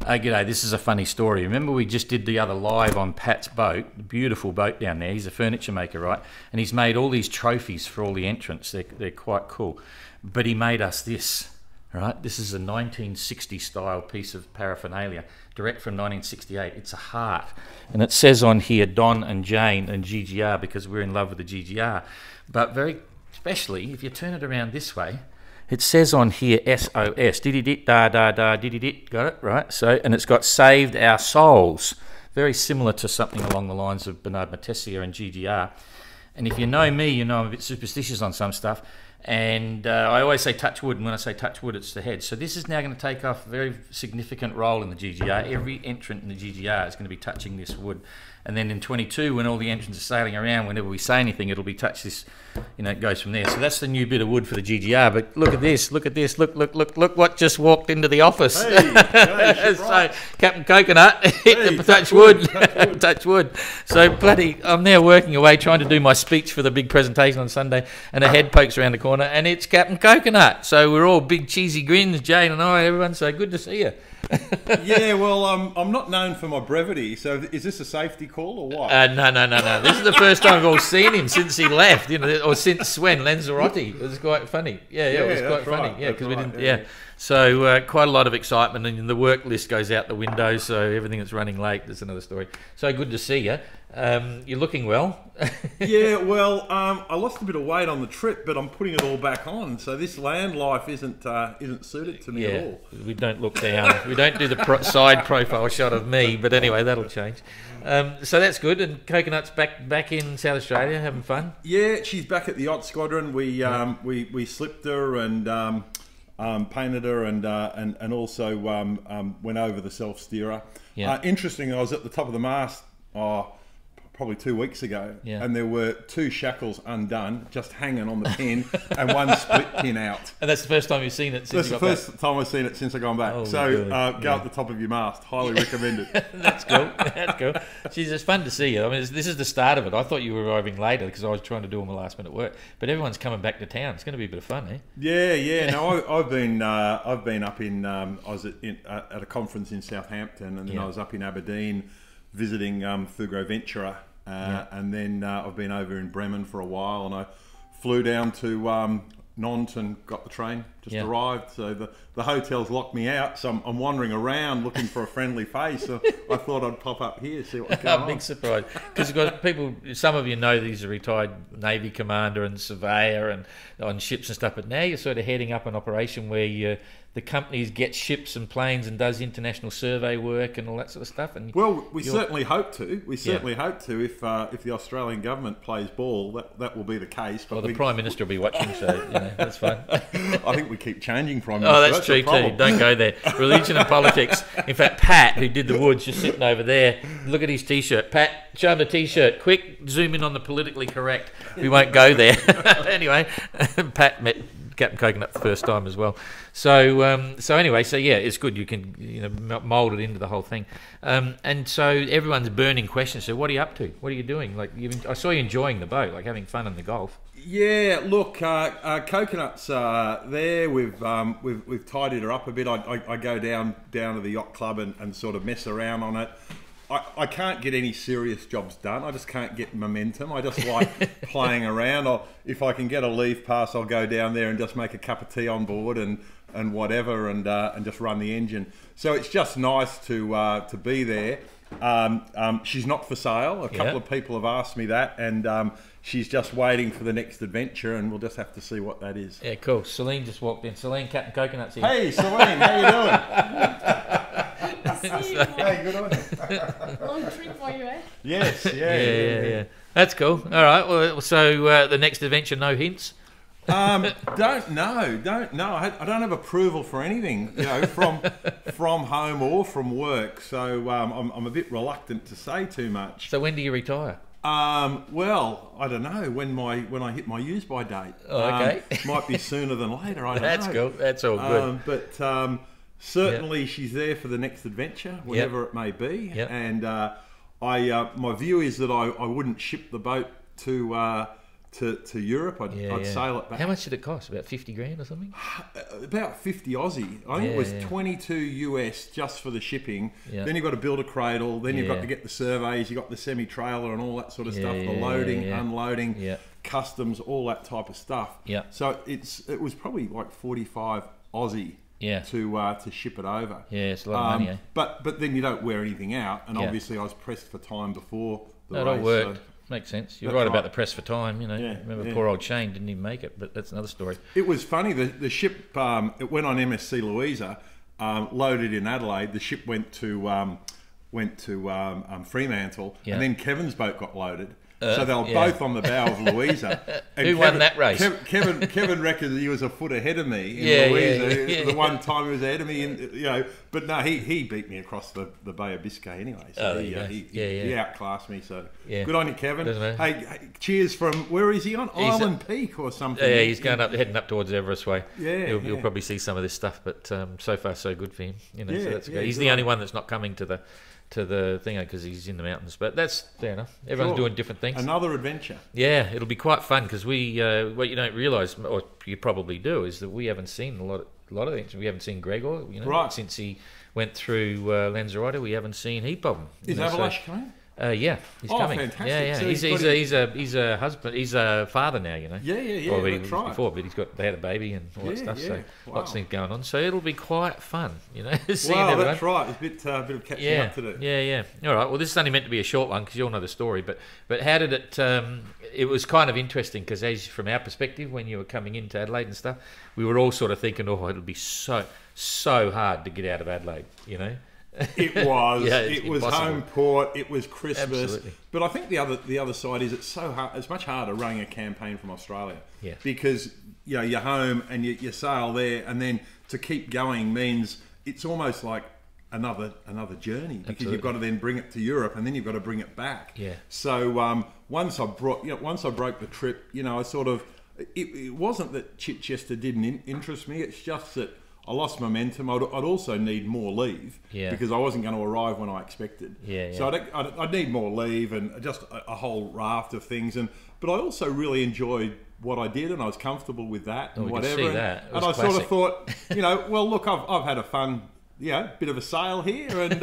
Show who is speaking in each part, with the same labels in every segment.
Speaker 1: G'day, this is a funny story. Remember we just did the other live on Pat's boat, the beautiful boat down there. He's a furniture maker, right? And he's made all these trophies for all the entrants. They're quite cool. But he made us this, right? This is a 1960 style piece of paraphernalia, direct from 1968. It's a heart. And it says on here, Don and Jane and GGR, because we're in love with the GGR. But very especially, if you turn it around this way, it says on here SOS, diddy-dit, da-da-da, diddy-dit, got it, right? So, and it's got saved our souls, very similar to something along the lines of Bernard Matessier and GGR. And if you know me, you know I'm a bit superstitious on some stuff, and I always say touch wood, and when I say touch wood, it's the head. So this is now going to take off a very significant role in the GGR. Every entrant in the GGR is going to be touching this wood. And then in 22, when all the entrants are sailing around, whenever we say anything, it'll be touch this, you know, it goes from there. So that's the new bit of wood for the GGR. But look at this, look what just walked into the office.
Speaker 2: Hey,
Speaker 1: so Captain Coconut, hit the touch wood, touch wood. So bloody, I'm now working away trying to do my speech for the big presentation on Sunday, and a head pokes around the corner, and it's Captain Coconut. So we're all big cheesy grins, Jane and I, everyone's so good to see you.
Speaker 2: Yeah, well, I'm not known for my brevity, so is this a safety call or what?
Speaker 1: No. This is the first time we've all seen him since he left, you know, or since when Lanzarote. It was quite funny. Yeah, it was quite funny.
Speaker 2: Right,
Speaker 1: yeah, because
Speaker 2: right,
Speaker 1: we didn't. Yeah. So quite a lot of excitement, and the work list goes out the window. So everything that's running late, that's another story. So good to see you. You're looking well.
Speaker 2: Yeah, well, I lost a bit of weight on the trip, but I'm putting it all back on. So this land life isn't suited to me at all.
Speaker 1: We don't look down. We don't do the side profile shot of me, but anyway, that'll change. So that's good. And Coconut's back in South Australia, having fun.
Speaker 2: Yeah, she's back at the Yacht Squadron. We slipped her and painted her and also went over the self steerer.
Speaker 1: Yeah.
Speaker 2: Interesting, I was at the top of the mast. Probably 2 weeks ago, and there were 2 shackles undone, just hanging on the pin, and 1 split pin out.
Speaker 1: And that's the first time you've seen it since
Speaker 2: That's the first time I've seen it since I've gone back.
Speaker 1: Oh,
Speaker 2: so go up the top of your mast. Highly recommend it.
Speaker 1: That's cool. That's cool. She's just fun to see you. I mean, this is the start of it. I thought you were arriving later because I was trying to do all my last minute work. But everyone's coming back to town. It's going to be a bit of fun, eh?
Speaker 2: Yeah. No, I've been up in. I was at a conference in Southampton, and then I was up in Aberdeen visiting Fugro Ventura. And then I've been over in Bremen for a while, and I flew down to Nantes and got the train, arrived. So the hotel's locked me out, so I'm wandering around looking for a friendly face. So I thought I'd pop up here, see what's going on.
Speaker 1: Big surprise. Because people, some of you know that he's a retired Navy commander and surveyor and on ships and stuff, but now you're sort of heading up an operation where the companies get ships and planes and does international survey work and all that sort of stuff. And
Speaker 2: well, we certainly hope to. We certainly hope to. If the Australian government plays ball, that will be the case. But
Speaker 1: the Prime Minister will be watching, so you know, that's fine.
Speaker 2: I think we keep changing Prime Minister.
Speaker 1: Oh, that's true too. Don't go there. Religion and politics. In fact, Pat, who did the woods, just sitting over there. Look at his T-shirt. Pat, show him the T-shirt. Quick, zoom in on the politically correct. We won't go there. Anyway, Pat met Captain Coconut for the first time as well. So anyway, yeah, it's good. You can mould it into the whole thing. And so everyone's burning questions. So what are you up to? What are you doing? Like I saw you enjoying the boat, like having fun in the Gulf.
Speaker 2: Yeah, look, Coconut's there. We've tidied her up a bit. I go down to the yacht club and sort of mess around on it. I can't get any serious jobs done. I just can't get momentum. I just like playing around. If I can get a leave pass, I'll go down there and just make a cup of tea on board and whatever, and just run the engine. So it's just nice to be there. She's not for sale. A couple of people have asked me that, and she's just waiting for the next adventure, and we'll just have to see what that is.
Speaker 1: Yeah, cool. Celine just walked in. Celine, Captain Coconut's here.
Speaker 2: Hey, Celine, how you doing?
Speaker 3: Hey, good on you. Long trip for you, eh?
Speaker 2: Yes,
Speaker 1: yeah. That's cool. All right. Well, so the next adventure, no hints.
Speaker 2: Don't know. I don't have approval for anything, from home or from work. So I'm a bit reluctant to say too much.
Speaker 1: So when do you retire?
Speaker 2: Well, I don't know when I hit my use by date.
Speaker 1: Oh, okay.
Speaker 2: Might be sooner than later. I don't know.
Speaker 1: That's cool. That's all good.
Speaker 2: But certainly she's there for the next adventure, whatever it may be. And my view is that I wouldn't ship the boat to to Europe, I'd sail it back.
Speaker 1: How much did it cost? About 50 grand or something?
Speaker 2: About 50 Aussie. I think it was 22 US just for the shipping.
Speaker 1: Yeah.
Speaker 2: Then you've got to build a cradle. Then you've got to get the surveys. You've got the semi-trailer and all that sort of stuff. The loading, unloading, customs, all that type of stuff.
Speaker 1: Yeah.
Speaker 2: So it was probably like 45 Aussie. To ship it over.
Speaker 1: Yeah, it's a lot of money.
Speaker 2: But then you don't wear anything out, and obviously I was pressed for time before the
Speaker 1: race.
Speaker 2: It
Speaker 1: all worked. So makes sense. You're right about the press for time. You know, remember poor old Shane didn't even make it, but that's another story.
Speaker 2: It was funny. The ship it went on MSC Louisa, loaded in Adelaide. The ship went to Fremantle, and then Kevin's boat got loaded. So they were both on the bow of Louisa. And
Speaker 1: Who won that race?
Speaker 2: Kevin reckoned he was a foot ahead of me in Louisa. The one time he was ahead of me, and but no, he beat me across the Bay of Biscay anyway. So he outclassed me. So good on you, Kevin. Hey, cheers from where is he on? Island Peak or something?
Speaker 1: Yeah, he's heading up towards Everest Way. You'll probably see some of this stuff, but so far so good for him. You know, so that's good. He's the only one that's not coming to the thing because he's in the mountains, but that's fair enough. Everyone's doing different things.
Speaker 2: Another adventure.
Speaker 1: Yeah, it'll be quite fun because we what you don't realise, or you probably do, is that we haven't seen a lot of things. We haven't seen Gregor, since he went through Lanzarote. We haven't seen heap of them.
Speaker 2: Is Avalash coming?
Speaker 1: Yeah, he's coming.
Speaker 2: Fantastic.
Speaker 1: Yeah. So he's a husband. He's a father now. You know.
Speaker 2: Yeah.
Speaker 1: Well,
Speaker 2: that's right.
Speaker 1: Before, but they had a baby and all that stuff. So lots of things going on. So it'll be quite fun. You know. Seeing everyone.
Speaker 2: That's right. There's a bit of catching up to do.
Speaker 1: Yeah. All right. Well, this is only meant to be a short one because you all know the story. But how did it? It was kind of interesting because from our perspective, when you were coming into Adelaide and stuff, we were all sort of thinking, oh, it'll be so hard to get out of Adelaide. You know.
Speaker 2: It was. It was
Speaker 1: impossible.
Speaker 2: home port. It was Christmas.
Speaker 1: Absolutely.
Speaker 2: But I think the other side is it's so hard. It's much harder running a campaign from Australia.
Speaker 1: Yeah.
Speaker 2: Because you're home and you sail there, and then to keep going means it's almost like another journey because you've got to then bring it to Europe and then you've got to bring it back.
Speaker 1: Yeah.
Speaker 2: So once I broke the trip, I sort of it wasn't that Chichester didn't interest me. It's just that I lost momentum. I'd also need more leave because I wasn't going to arrive when I expected. So I'd need more leave and just a whole raft of things. But I also really enjoyed what I did and I was comfortable with that and whatever.
Speaker 1: Could see that.
Speaker 2: And I sort of thought, well, look, I've had a fun, bit of a sail here, and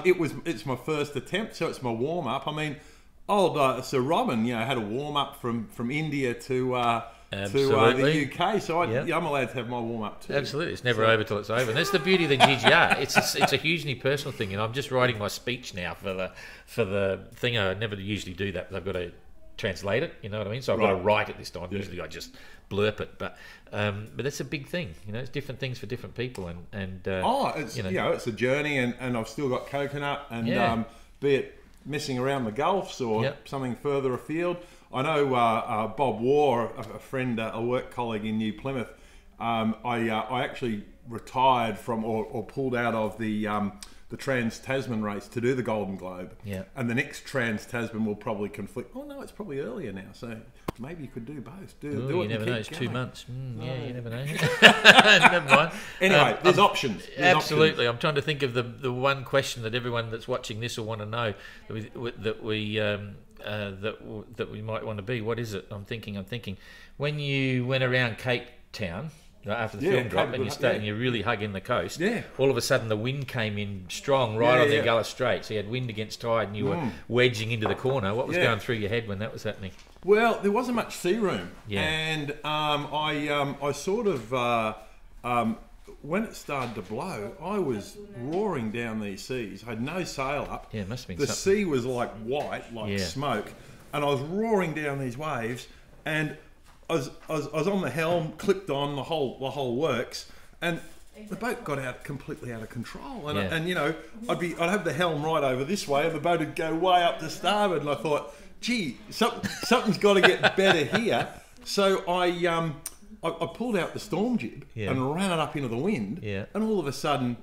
Speaker 2: it's my first attempt, so it's my warm up. I mean, old Sir Robin, had a warm up from India to the UK, so I'm allowed to have my warm up too.
Speaker 1: Absolutely, it's never over till it's over, and that's the beauty of the GGR. It's a hugely personal thing, and I'm just writing my speech now for the thing. I never usually do that, but I've got to translate it. You know what I mean? So I've got to write it this time. Usually I just blurp it, but that's a big thing. It's different things for different people, and
Speaker 2: it's a journey, and I've still got coconut, and be it messing around the Gulfs or something further afield. I know Bob Waugh, a friend, a work colleague in New Plymouth. I actually retired from or pulled out of the Trans-Tasman race to do the Golden Globe.
Speaker 1: Yeah.
Speaker 2: And the next Trans-Tasman will probably conflict. Oh no, it's probably earlier now. So maybe you could do both. Do it.
Speaker 1: You never know. It's
Speaker 2: going.
Speaker 1: 2 months. You never know. Never mind.
Speaker 2: Anyway, there's options.
Speaker 1: Absolutely. I'm trying to think of the one question that everyone that's watching this will want to know that we might want to be. What is it? I'm thinking. When you went around Cape Town after the film drop and and you're really hugging the coast, all of a sudden the wind came in strong on the Gullah Strait. So you had wind against tide and you were wedging into the corner. What was going through your head when that was happening?
Speaker 2: Well, there wasn't much sea room, and I sort of when it started to blow, I was roaring down these seas. I had no sail up.
Speaker 1: Yeah, it must have been
Speaker 2: the sea was like white, like smoke, and I was roaring down these waves, and I was on the helm, clipped on the whole works, and the boat got completely out of control. And I'd have the helm right over this way, and the boat would go way up to starboard. And I thought, gee, something's got to get better here. So I pulled out the storm jib and ran it up into the wind, and all of a sudden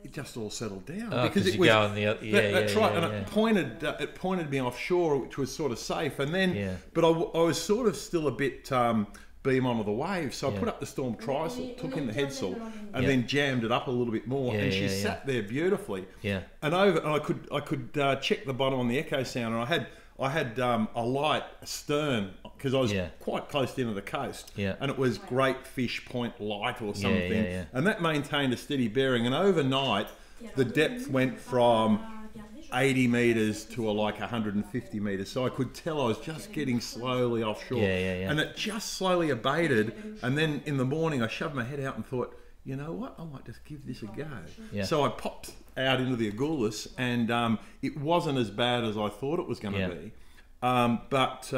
Speaker 2: it just all settled down because it was that's right, and it pointed me offshore, which was sort of safe. And then, but I was sort of still a bit beam onto the waves, so I put up the storm trysail, took in the headsail, and then jammed it up a little bit more, and she sat there beautifully. And I could check the bottom on the echo sounder. I had a light astern because I was
Speaker 1: Yeah.
Speaker 2: quite close into the coast,
Speaker 1: Yeah.
Speaker 2: and it was Great Fish Point Light or something,
Speaker 1: yeah.
Speaker 2: and that maintained a steady bearing. And overnight, the depth went from 80 metres to like 150 metres, so I could tell I was just getting slowly offshore,
Speaker 1: Yeah.
Speaker 2: and it just slowly abated. And then in the morning, I shoved my head out and thought, you know what, I might just give this a go.
Speaker 1: Yeah.
Speaker 2: So I popped out into the Agulhas, and it wasn't as bad as I thought it was going to
Speaker 1: Yeah.
Speaker 2: be. But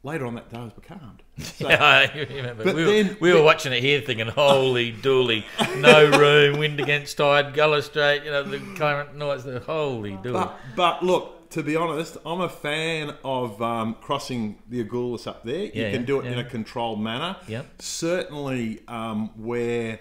Speaker 2: later on that day, I was becalmed. So,
Speaker 1: Yeah, I remember.
Speaker 2: But
Speaker 1: We were watching it here thinking, holy dooly, no room, wind against tide, Gullah Strait, the current noise, the holy dooly.
Speaker 2: but look, to be honest, I'm a fan of crossing the Agulhas up there.
Speaker 1: Yeah,
Speaker 2: You can do it in
Speaker 1: yeah.
Speaker 2: a controlled manner.
Speaker 1: Yep.
Speaker 2: Certainly where,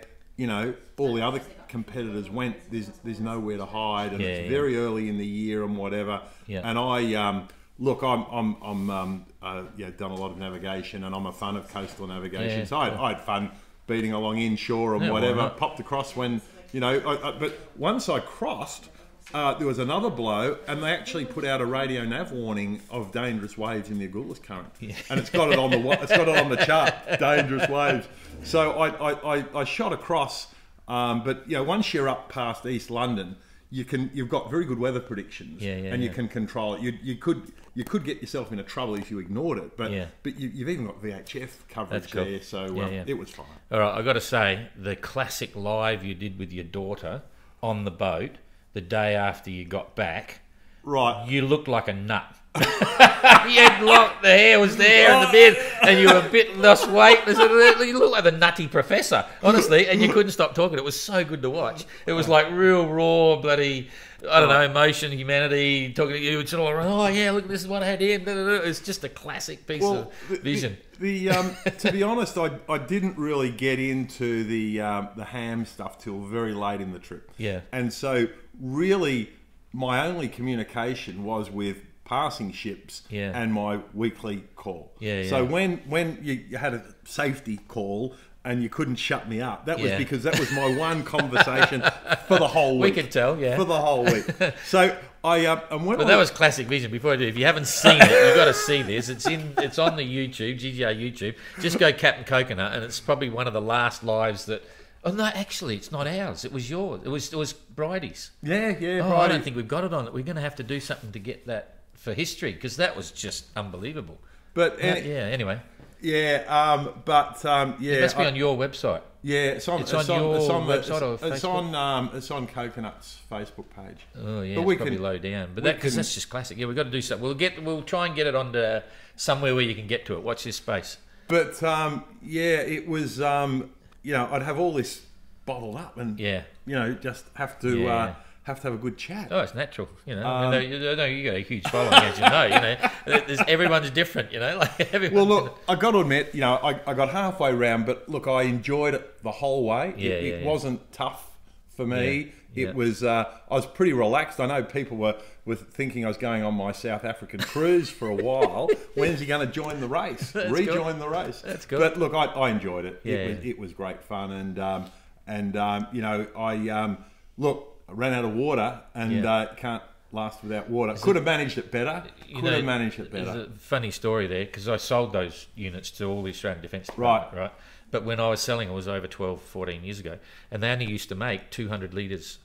Speaker 2: all the other competitors went, there's nowhere to hide, and it's very early in the year and whatever.
Speaker 1: Yeah.
Speaker 2: And I look, I'm done a lot of navigation, and I'm a fan of coastal navigation.
Speaker 1: Yeah.
Speaker 2: So I had fun beating along inshore and
Speaker 1: Yeah, why
Speaker 2: whatever.
Speaker 1: not?
Speaker 2: Popped across when but once I crossed, there was another blow, and they actually put out a radio nav warning of dangerous waves in the Agulhas current, and it's got it on the chart, dangerous waves. So I shot across, but once you're up past East London, you've got very good weather predictions, and you can control it. You could get yourself into trouble if you ignored it, but you've even got VHF coverage
Speaker 1: That's cool.
Speaker 2: there, so it was fine.
Speaker 1: All right, I've got to say, the classic live you did with your daughter on the boat the day after you got back,
Speaker 2: Right.
Speaker 1: you looked like a nut. You had the hair was there in the beard, and you were a bit lost weight. You looked like the nutty professor, honestly, and you couldn't stop talking. It was so good to watch. It was like real raw, bloody, I don't know, emotion, humanity, talking to you. It's all around, oh yeah, look, this is what I had here. It's just a classic piece of vision.
Speaker 2: To be honest, I didn't really get into the ham stuff till very late in the trip.
Speaker 1: Yeah.
Speaker 2: And so really my only communication was with passing ships and my weekly call. So when you had a safety call and you couldn't shut me up, that was because that was my one conversation for the whole week.
Speaker 1: We could tell,
Speaker 2: for the whole week. So
Speaker 1: But that was classic vision. Before I do, if you haven't seen it, you've got to see this. It's on the YouTube, GGR YouTube. Just go Captain Coconut, and it's probably one of the last lives that. Oh no, actually, it's not ours. It was yours. It was Bridie's.
Speaker 2: Yeah.
Speaker 1: Oh, I don't think we've got it on it. We're going to have to do something to get that for history, because that was just unbelievable.
Speaker 2: But
Speaker 1: anyway.
Speaker 2: It
Speaker 1: must be on your website.
Speaker 2: Yeah, it's on
Speaker 1: your website or Facebook?
Speaker 2: It's on Coconut's Facebook page.
Speaker 1: Oh yeah,
Speaker 2: but
Speaker 1: it's probably low down. But because that's just classic. Yeah, we've got to do something. We'll try and get it onto somewhere where you can get to it. Watch this space.
Speaker 2: But it was I'd have all this bottled up and just have to have a good chat.
Speaker 1: Oh, it's natural, I know you got a huge following, as you know. Everyone's different, like everyone.
Speaker 2: Well, look, I got to admit, I got halfway round, but look, I enjoyed it the whole way. It wasn't tough for me. It was. I was pretty relaxed. I know people were thinking I was going on my South African cruise for a while. When's he going to join the race? Rejoin the race? That's good. But look, I enjoyed it. It was great fun, and I ran out of water, and can't last without water. Could have managed it better.
Speaker 1: There's a funny story there, because I sold those units to all the Australian Defence Department, right? But when I was selling, it was over 12, 14 years ago, and they only used to make 200 millilitres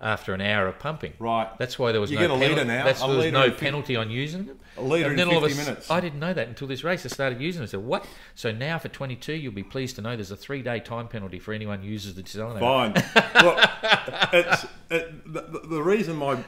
Speaker 1: after an hour of pumping.
Speaker 2: Right.
Speaker 1: That's why there was
Speaker 2: you
Speaker 1: no
Speaker 2: get a litre now.
Speaker 1: There was no penalty on using them.
Speaker 2: A litre in 50 minutes.
Speaker 1: I didn't know that until this race. I started using it. I said, what? So now for 22, you'll be pleased to know there's a 3-day time penalty for anyone who uses the desalinator.
Speaker 2: Fine. Look, the reason my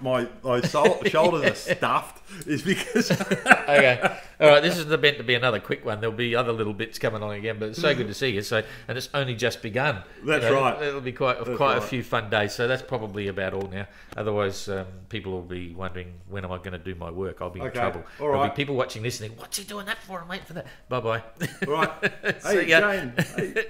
Speaker 2: shoulders are stuffed is because...
Speaker 1: Okay. All right, this is meant to be another quick one. There'll be other little bits coming on again, but it's so good to see you. And it's only just begun.
Speaker 2: That's right.
Speaker 1: It'll be quite a few fun days. So that's probably about all now. Otherwise, people will be wondering, when am I going to do my work? I'll be in trouble.
Speaker 2: All right.
Speaker 1: There'll be people watching this and think, what's he doing that for? I'm waiting for that. Bye-bye.
Speaker 2: All right.
Speaker 1: See ya.
Speaker 2: Jane. Hey.